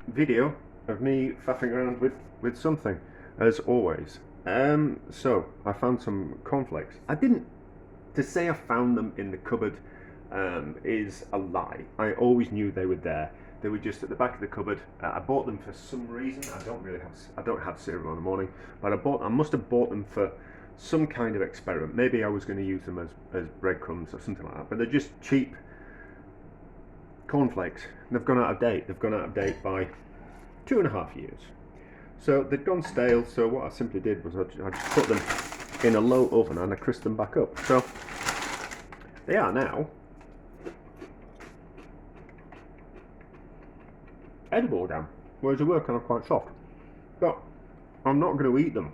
Video of me faffing around with something, as always. So I found some cornflakes. I didn't. To say I found them in the cupboard is a lie. I always knew they were there. They were just at the back of the cupboard. I bought them for some reason. I don't have cereal in the morning, but I must have bought them for some kind of experiment. Maybe I was going to use them as breadcrumbs or something like that. But they're just cheap cornflakes. They've gone out of date. They've gone out of date by 2.5 years. So they'd gone stale. So what I simply did was I just put them in a low oven and I crisped them back up. So they are now edible again, whereas they were kind of quite soft. But I'm not going to eat them.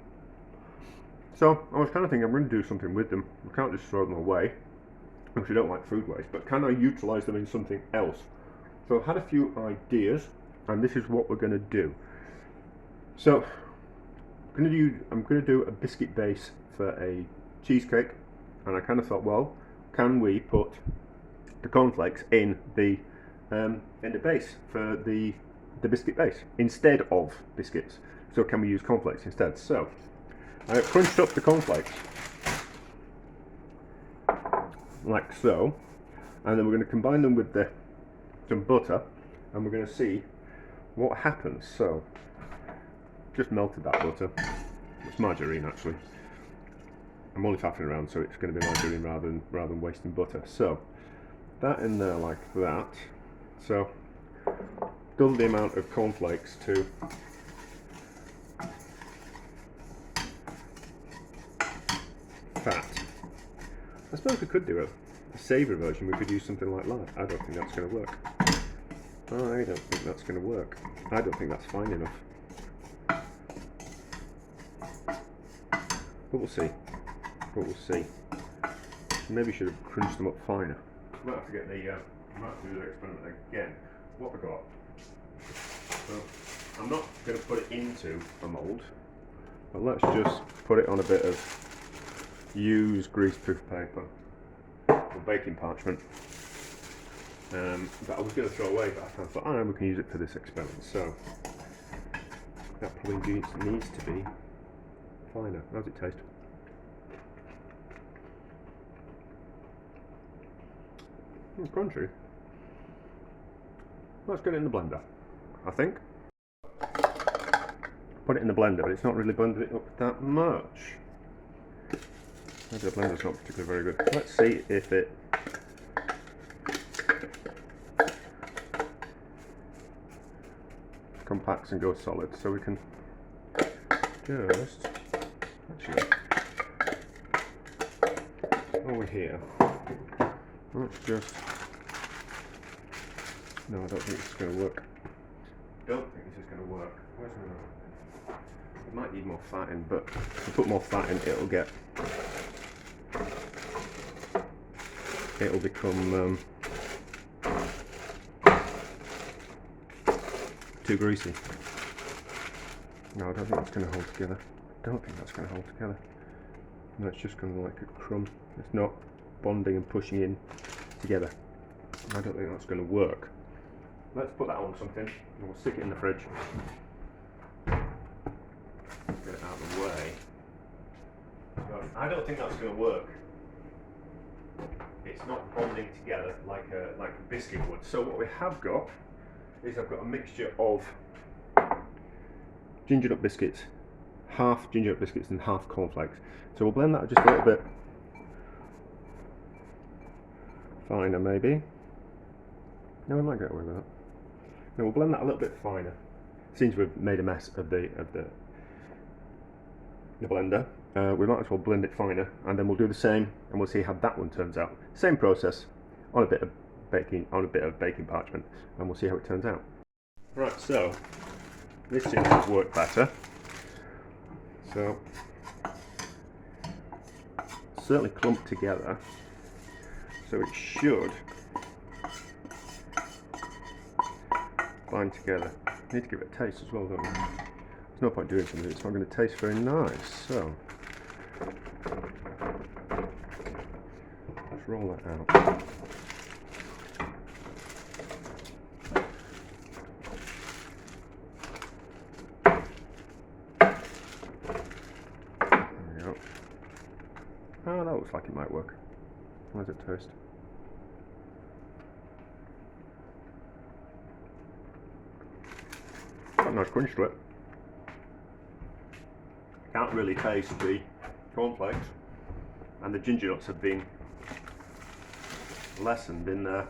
So I was kind of thinking I'm going to do something with them. I can't just throw them away, because I don't like food waste, but can I utilise them in something else? So I've had a few ideas, and this is what we're going to do. So I'm going to do a biscuit base for a cheesecake, and I kind of thought, well, can we put the cornflakes in the base for the biscuit base instead of biscuits? So can we use cornflakes instead? So I crunched up the cornflakes like so, and then we're going to combine them with some butter, and we're going to see what happens. So just melted that butter. It's margarine actually. I'm only faffing around, so it's going to be margarine rather than wasting butter. So that in there like that. So double the amount of cornflakes to fat. I suppose we could do a savoury version. We could use something like that. I don't think that's going to work. I don't think that's going to work. I don't think that's fine enough. But we'll see. Maybe should have crunched them up finer. I might have to get the might have to do the experiment again. What we got? So I'm not going to put it into a mould, but let's just put it on a bit of used greaseproof paper or baking parchment. That I was going to throw away, but I kind of thought, oh, we can use it for this experiment. So that probably needs to be finer. How's it taste? It's crunchy. Let's get it in the blender, I think. Put it in the blender, but it's not really blended it up that much. Maybe the blender's not particularly very good. Let's see if it compacts and goes solid. So we can just actually over here. Let's just. No, I don't think this is going to work. Don't think this is going to work. Where's my? It might need more fat in, but if I put more fat in, it'll become too greasy. No, I don't think that's going to hold together. No, it's just going to like a crumb. It's not bonding and pushing in together. I don't think that's going to work. Let's put that on something and we'll stick it in the fridge. Get it out of the way. I don't think that's going to work. It's not bonding together like a biscuit would. So what we have got is I've got a mixture of gingered up biscuits, half gingered up biscuits and half cornflakes. So we'll blend that just a little bit finer maybe. No, we might get away with that. No, we'll blend that a little bit finer. Since we've made a mess of the blender, we might as well blend it finer, and then we'll do the same, and we'll see how that one turns out. Same process on a bit of baking parchment, and we'll see how it turns out. Right, so this seems to have worked better. So certainly clumped together. So it should bind together. Need to give it a taste as well, don't we? There's no point doing something that's not going to taste very nice. So let's roll that out. looks like it might work. How does it taste? Got a nice crunch to it. Can't really taste the cornflakes, and the ginger nuts have been lessened in there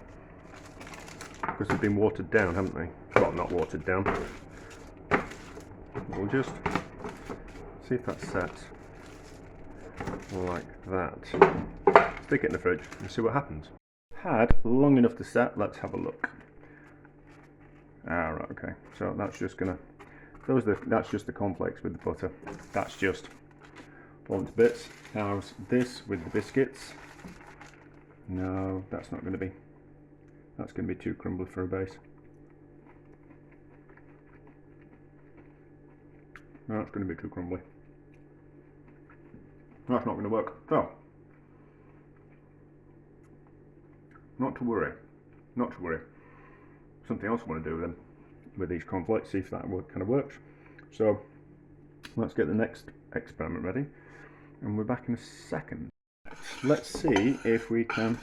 because they've been watered down, haven't they? Well, not watered down. We'll just see if that sets like that. Stick it in the fridge and see what happens. Had long enough to set. Let's have a look. Ah, right, okay. So that's just gonna. That's just the cornflakes with the butter. That's just fallen to bits. How's this with the biscuits? No, that's not going to be. That's going to be too crumbly for a base. No, that's going to be too crumbly. That's not going to work. So, not to worry. Not to worry. Something else I want to do with them, with these cornflakes, see if that kind of works. So, let's get the next experiment ready, and we're back in a second. Let's see if we can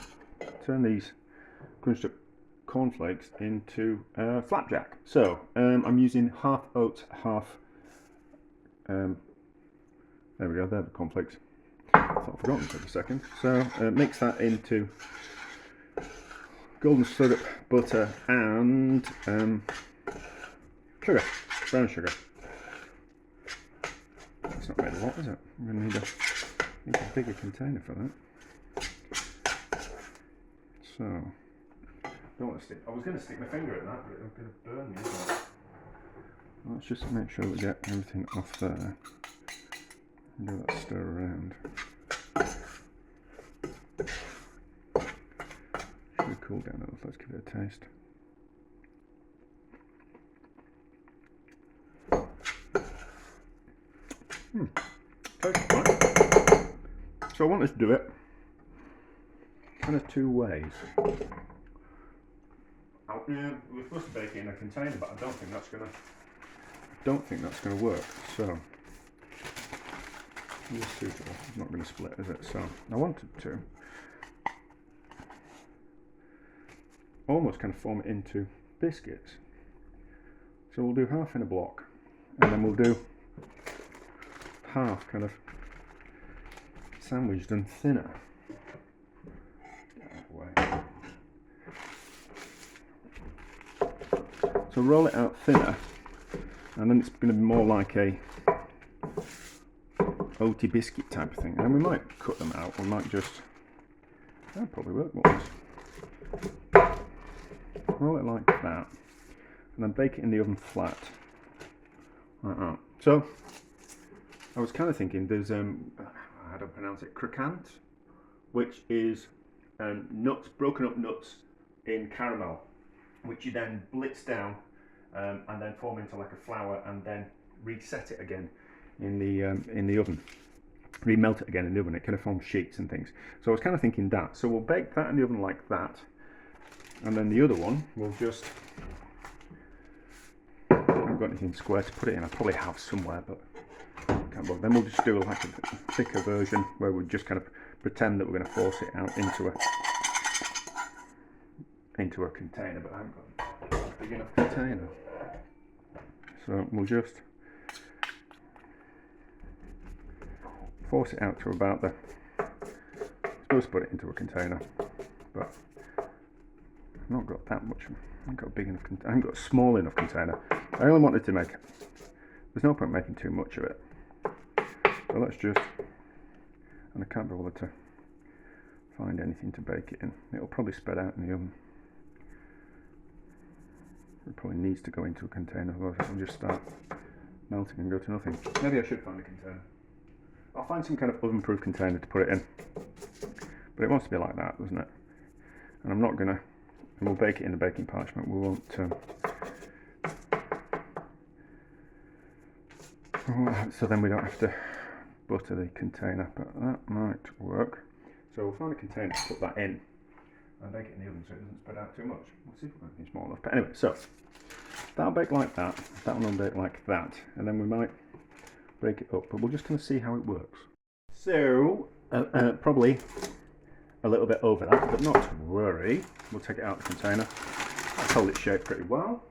turn these crunched up cornflakes into flapjack. So I'm using half oats, half there we go, there the cornflakes. I thought I'd forgotten for a second. So mix that into golden syrup, butter and sugar, brown sugar. That's not very a lot, is it? I'm going to need a bigger container for that. So, don't want to stick. I was going to stick my finger in that, but it's going to burn me, isn't it? Let's just make sure we get everything off there. And do that stir around. Should we cool down a little? Let's give it a taste. Tastes fine. So I want us to do it kind of two ways. We're supposed to bake it in a container, but I don't think that's gonna work. So it's suitable. It's not going to split, is it? So I wanted to almost kind of form it into biscuits. So we'll do half in a block, and then we'll do half kind of sandwiched and thinner. So roll it out thinner, and then it's going to be more like a oaty biscuit type of thing. And then we might cut them out. We might just, that'll probably work once. Roll it like that, and then bake it in the oven flat. Like that. So I was kind of thinking there's how do I pronounce it? Croquant, which is nuts, broken up nuts in caramel, which you then blitz down and then form into like a flour, and then reset it again in the oven. Remelt it again in the oven. It kind of forms sheets and things. So I was kind of thinking that. So we'll bake that in the oven like that, and then the other one we'll just. I haven't got anything square to put it in. I probably have somewhere, but can't bother. Then we'll just do like a thicker version where we just kind of pretend that we're going to force it out into a container, but I haven't got a big enough container. So we'll just force it out to about the. I'm supposed to put it into a container, but I've not got that much. I haven't got a big enough. I haven't got a small enough container. I only wanted to make. There's no point making too much of it. So let's just. And I can't be bothered to find anything to bake it in. It'll probably spread out in the oven. It probably needs to go into a container, otherwise it'll just start melting and go to nothing. Maybe I should find a container. I'll find some kind of oven-proof container to put it in. But it wants to be like that, doesn't it? And I'm not gonna. And we'll bake it in the baking parchment. We won't. So then we don't have to butter the container, but that might work. So we'll find a container to put that in and bake it in the oven so it doesn't spread out too much. We'll see if we've got anything small enough. But anyway, so that'll bake like that, that one will bake like that, and then we might break it up, but we'll just kind of see how it works. So Probably a little bit over that, but not to worry. We'll take it out of the container. That's hold its shape pretty well.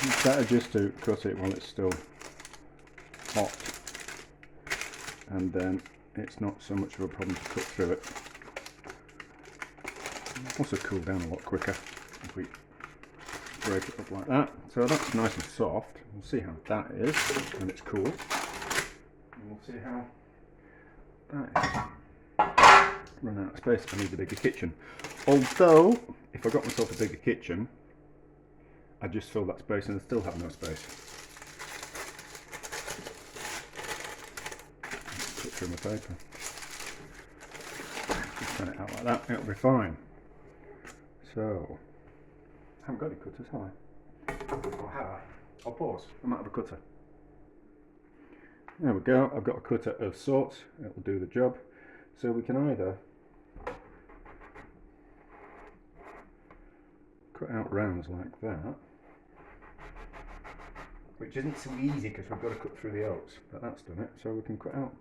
It's better just to cut it while it's still hot, and then it's not so much of a problem to cut through it. It'll also cool down a lot quicker if we break it up like that. So that's nice and soft. We'll see how that is when it's cool. And we'll see how that is. Run out of space, I need a bigger kitchen. Although, if I got myself a bigger kitchen, I'd just fill that space and I'd still have no space. Put through my paper. Just turn it out like that, it'll be fine. So, I haven't got any cutters, have I? Or have I? I'll pause, I might have a cutter. There we go, I've got a cutter of sorts, it'll do the job. So we can either cut out rounds like that, which isn't so easy because we've got to cut through the oats, but that's done it. So we can cut out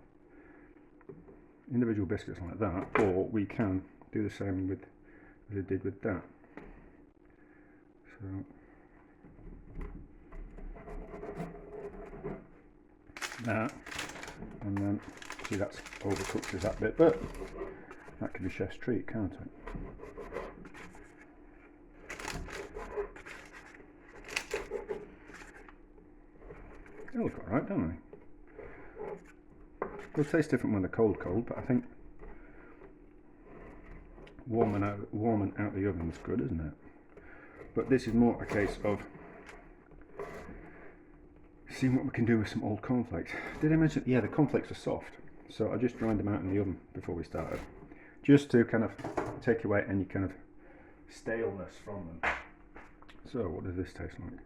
individual biscuits like that, or we can do the same with as I did with that. So that, and then see that's overcooked as that bit, but that could be chef's treat, can't it? They look alright, don't they? They'll taste different when they're cold, but I think warming out the oven is good, isn't it? But this is more a case of seeing what we can do with some old cornflakes. Did I mention? Yeah, the cornflakes are soft, so I just dried them out in the oven before we started, just to kind of take away any kind of staleness from them. So, what does this taste like?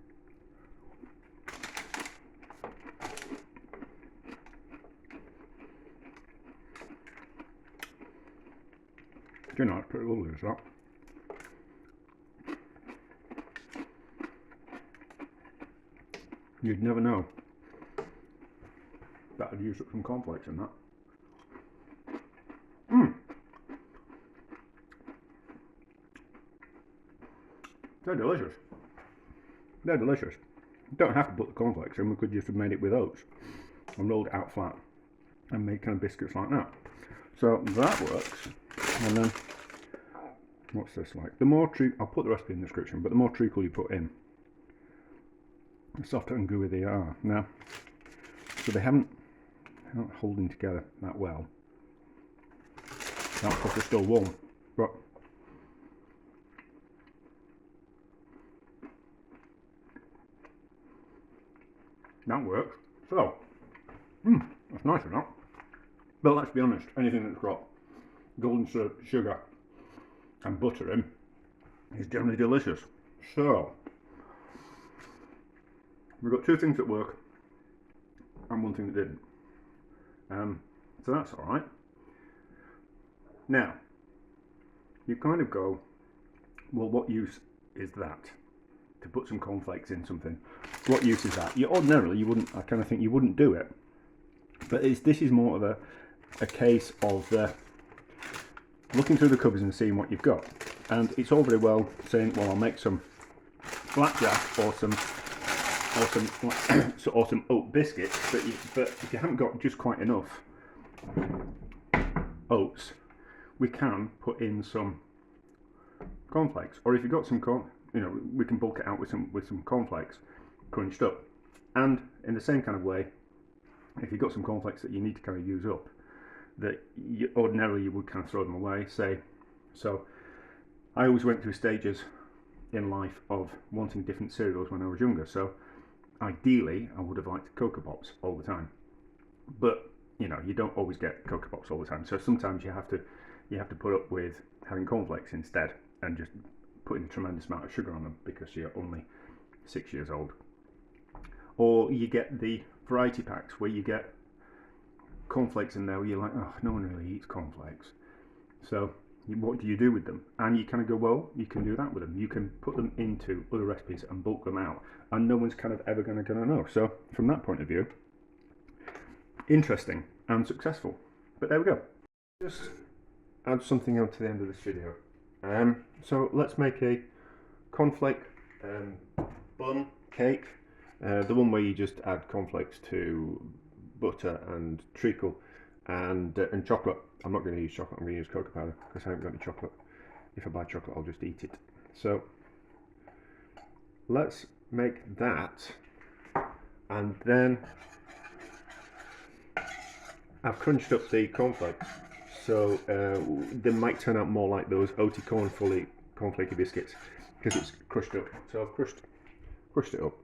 You know, it's pretty lovely, is that? You'd never know that I'd used up some cornflakes in that. They're delicious. They're delicious. You don't have to put the cornflakes in, we could just have made it with oats and rolled it out flat and made kind of biscuits like that. So that works. And then, what's this like? The more I'll put the recipe in the description, but the more treacle you put in, the softer and gooey they are. Now, so they're not holding together that well. That's because they're still warm, but that works. So, that's nice enough. But let's be honest, anything that's got golden sugar and butter in is generally delicious. So, we've got two things that work and one thing that didn't. So that's alright. Now, you kind of go, well, what use is that? To put some cornflakes in something. What use is that? Ordinarily, you wouldn't, I kind of think you wouldn't do it. But this is more of a case of looking through the cupboards and seeing what you've got. And it's all very well saying, well, I'll make some flapjack or some oat biscuits, but if you haven't got just quite enough oats, we can put in some cornflakes. Or if you've got some we can bulk it out with some cornflakes crunched up. And in the same kind of way, if you've got some cornflakes that you need to kind of use up, that ordinarily you would kind of throw them away, so I always went through stages in life of wanting different cereals when I was younger. So ideally I would have liked Cocoa Pops all the time, but you don't always get Cocoa Pops all the time, so sometimes you have to put up with having cornflakes instead and just putting a tremendous amount of sugar on them because you're only 6 years old. Or you get the variety packs where you get cornflakes in there where you're like, oh, no one really eats cornflakes. So what do you do with them? And you kind of go, well, you can do that with them. You can put them into other recipes and bulk them out, and no one's kind of ever going to know. So from that point of view, interesting and successful. But there we go. Just add something on to the end of this video. So let's make a cornflake bun cake. The one where you just add cornflakes to butter and treacle and chocolate. I'm not going to use chocolate, I'm going to use cocoa powder because I haven't got any chocolate. If I buy chocolate, I'll just eat it. So let's make that, and then I've crunched up the cornflakes, so they might turn out more like those oaty cornflakey biscuits because it's crushed up. So I've crushed it up,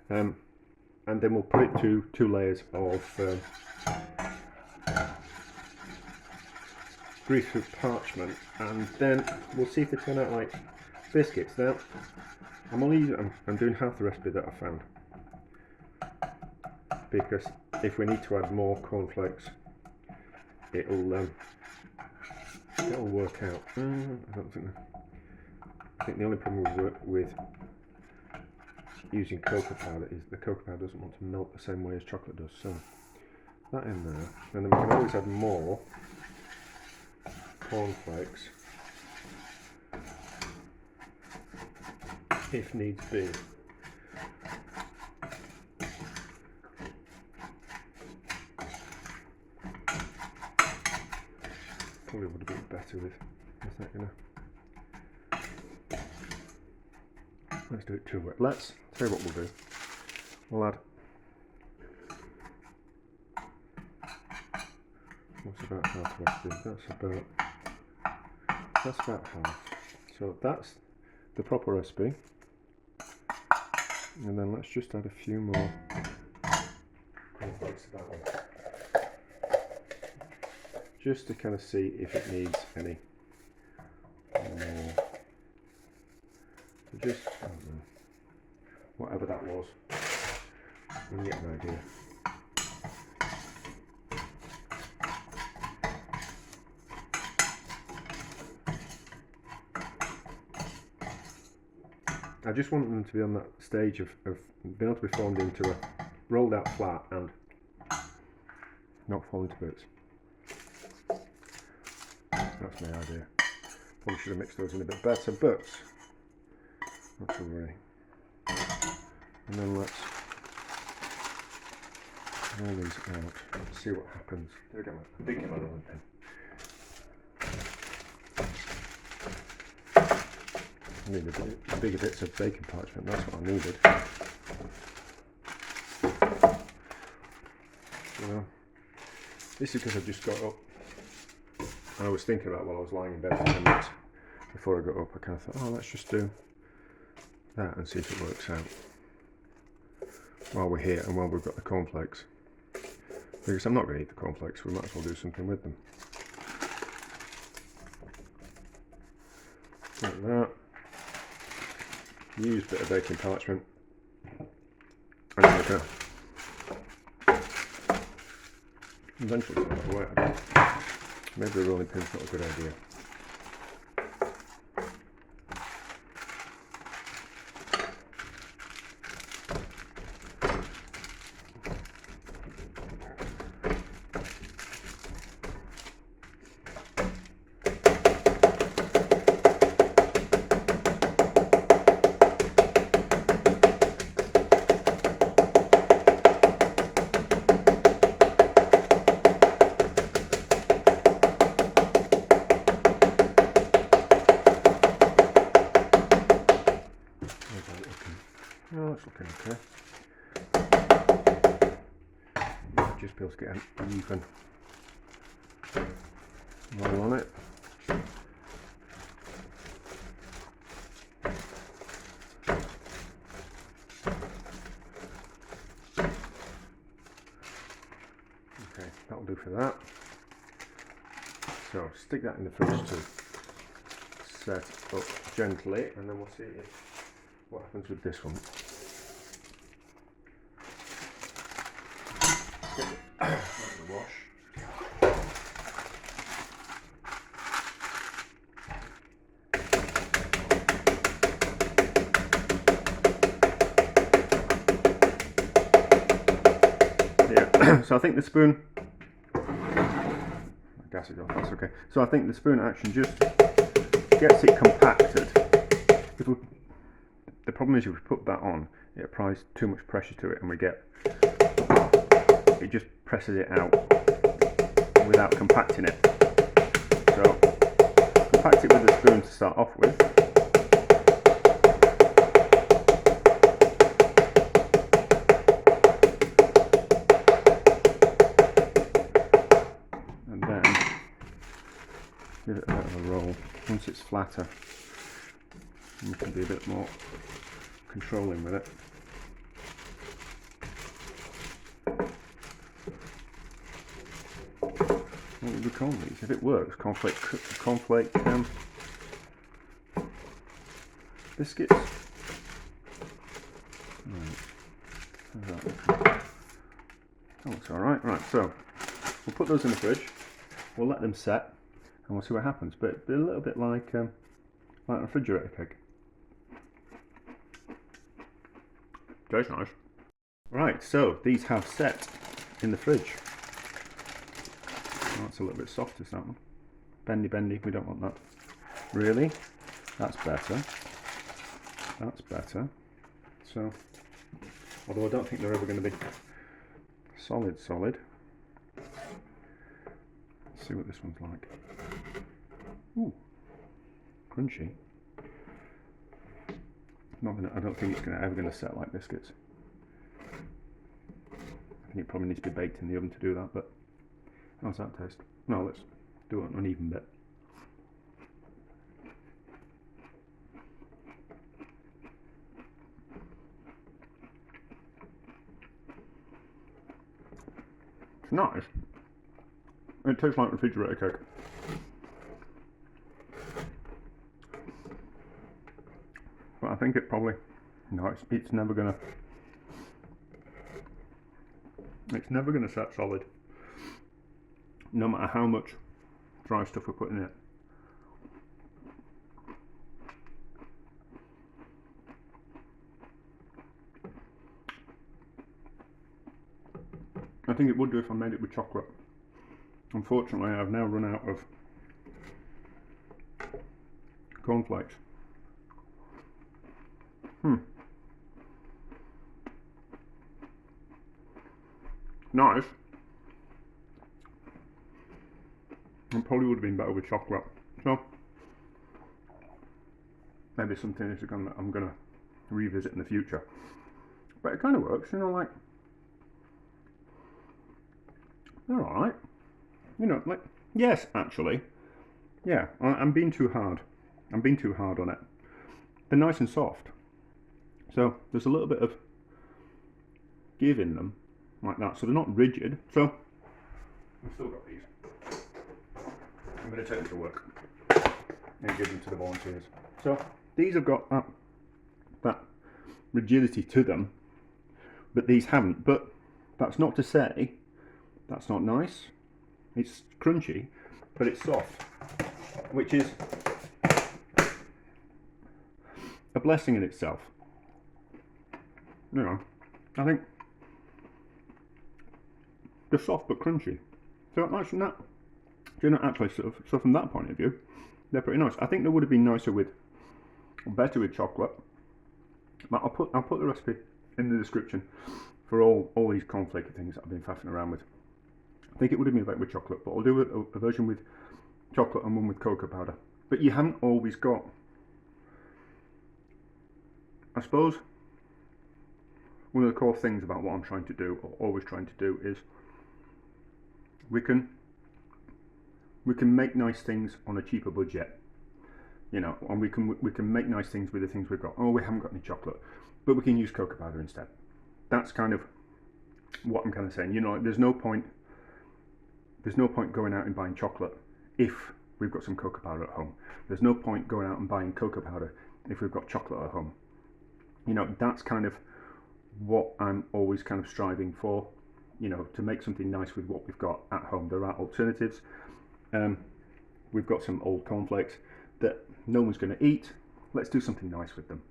and then we'll put it to 2 layers of grease with parchment, and then we'll see if they turn out like biscuits. Now I'm doing half the recipe that I found, because if we need to add more cornflakes, it'll work out. I think the only problem with using cocoa powder is the cocoa powder doesn't want to melt the same way as chocolate does. So that in there, and then we can always add more cornflakes if needs be. Probably would have been better with that, you know. Let's do it too wet. Let's tell you what we'll do. We'll add, what's about half recipe? That's about half. So that's the proper recipe. And then let's just add a few more cornflakes to that one, just to kind of see if it needs any more. So just, I don't know, whatever that was, you can get an idea. I just want them to be on that stage of being able to be formed into a rolled out flat and not fall into bits. That's my idea. Probably should have mixed those in a bit better, but not to worry. And then let's roll these out and see what happens. There we go, I did get my rolling pin. I needed bigger bits of baking parchment, that's what I needed. So, this is because I just got up. I was thinking about while I was lying in bed for 10 minutes before I got up. I kind of thought, oh, let's just do that and see if it works out while we're here and while we've got the cornflakes. Because I'm not going to eat the cornflakes, we might as well do something with them. Like that. Use a bit of baking parchment. And then we're going to eventually start to work. Maybe the rolling pin's not a good idea. Oh, that's looking okay. Just be able to get an even roll on it. Okay, that'll do for that. So stick that in the fridge to set up gently, and then we'll see what happens with this one. Wash. So I think the spoon, my gas is off, that's okay. So I think the spoon action just gets it compacted. The problem is if we put that on, it applies too much pressure to it and it just presses it out without compacting it. So compact it with the spoon to start off with. And then give it a bit of a roll. Once it's flatter, you can be a bit more controlling with it. What would we call these? If it works, cornflake biscuits. Right. That looks alright. Right, so we'll put those in the fridge, we'll let them set, and we'll see what happens. But it'll be a little bit like a refrigerator cake. Tastes nice. Right, so these have set in the fridge. Oh, that's a little bit soft, is that one? Bendy, we don't want that. Really? That's better. That's better. So, although I don't think they're ever going to be solid. Let's see what this one's like. Ooh, crunchy. I don't think it's ever going to set like biscuits. I think it probably needs to be baked in the oven to do that, but how's that taste? No, let's do an uneven bit. It's nice. It tastes like refrigerator cake. But I think it probably, no, it's never gonna set solid, no matter how much dry stuff we put in it. I think it would do if I made it with chocolate. Unfortunately, I've now run out of cornflakes. Nice. It probably would have been better with chocolate. So maybe something that I'm gonna revisit in the future. But it kind of works, you know, like they're alright. You know, like, yes, actually. Yeah, I'm being too hard. I'm being too hard on it. They're nice and soft. So there's a little bit of give in them, like that. So they're not rigid. So I've still got these. I'm going to take them to work and give them to the volunteers. So these have got that rigidity to them, but these haven't. But that's not to say that's not nice. It's crunchy, but it's soft, which is a blessing in itself. You know, I think they're soft but crunchy. So that's not, you know, actually so from that point of view, they're pretty nice. I think they would have been nicer with, or better with chocolate. But I'll put the recipe in the description for all these cornflakey things that I've been faffing around with. I think it would have been better with chocolate, but I'll do a version with chocolate and one with cocoa powder. But you haven't always got, I suppose, one of the core things about what I'm trying to do, or always trying to do, is we can make nice things on a cheaper budget, you know, and we can make nice things with the things we've got. Oh, we haven't got any chocolate, but we can use cocoa powder instead. That's kind of what I'm kind of saying. You know, there's no point going out and buying chocolate if we've got some cocoa powder at home. There's no point going out and buying cocoa powder if we've got chocolate at home. You know, that's kind of what I'm always kind of striving for, you know, to make something nice with what we've got at home. There are alternatives. We've got some old cornflakes that no one's going to eat. Let's do something nice with them.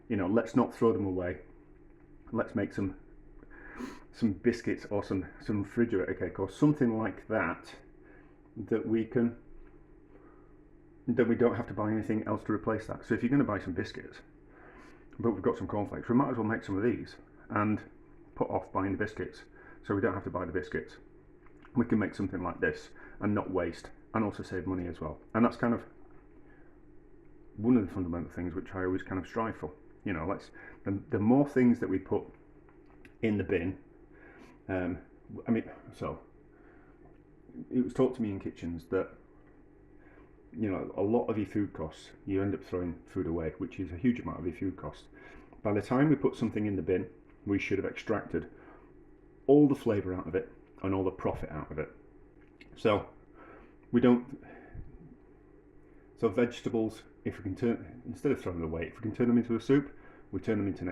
You know, let's not throw them away. Let's make some some biscuits or some refrigerator cake or something like that, that we don't have to buy anything else to replace that. So if you're going to buy some biscuits, but we've got some cornflakes, we might as well make some of these and put off buying the biscuits, so we don't have to buy the biscuits. We can make something like this and not waste, and also save money as well. And that's kind of one of the fundamental things which I always kind of strive for. You know, the more things that we put in the bin, I mean, so it was taught to me in kitchens that, you know, a lot of your food costs, you end up throwing food away, which is a huge amount of your food cost. By the time we put something in the bin, we should have extracted all the flavour out of it and all the profit out of it. So we don't. So vegetables, if we can turn, instead of throwing them away, if we can turn them into a soup, we turn them into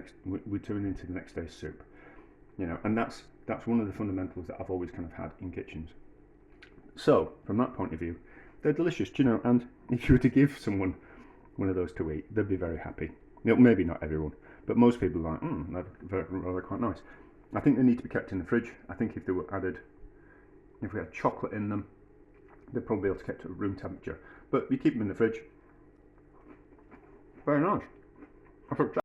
the next day's soup. You know, and that's one of the fundamentals that I've always kind of had in kitchens. So from that point of view, they're delicious, you know. And if you were to give someone one of those to eat, they'd be very happy. You know, maybe not everyone, but most people are like, they're quite nice. I think they need to be kept in the fridge. I think if they were added, if we had chocolate in them, they'd probably be able to keep at room temperature. But you keep them in the fridge. Very nice. I thought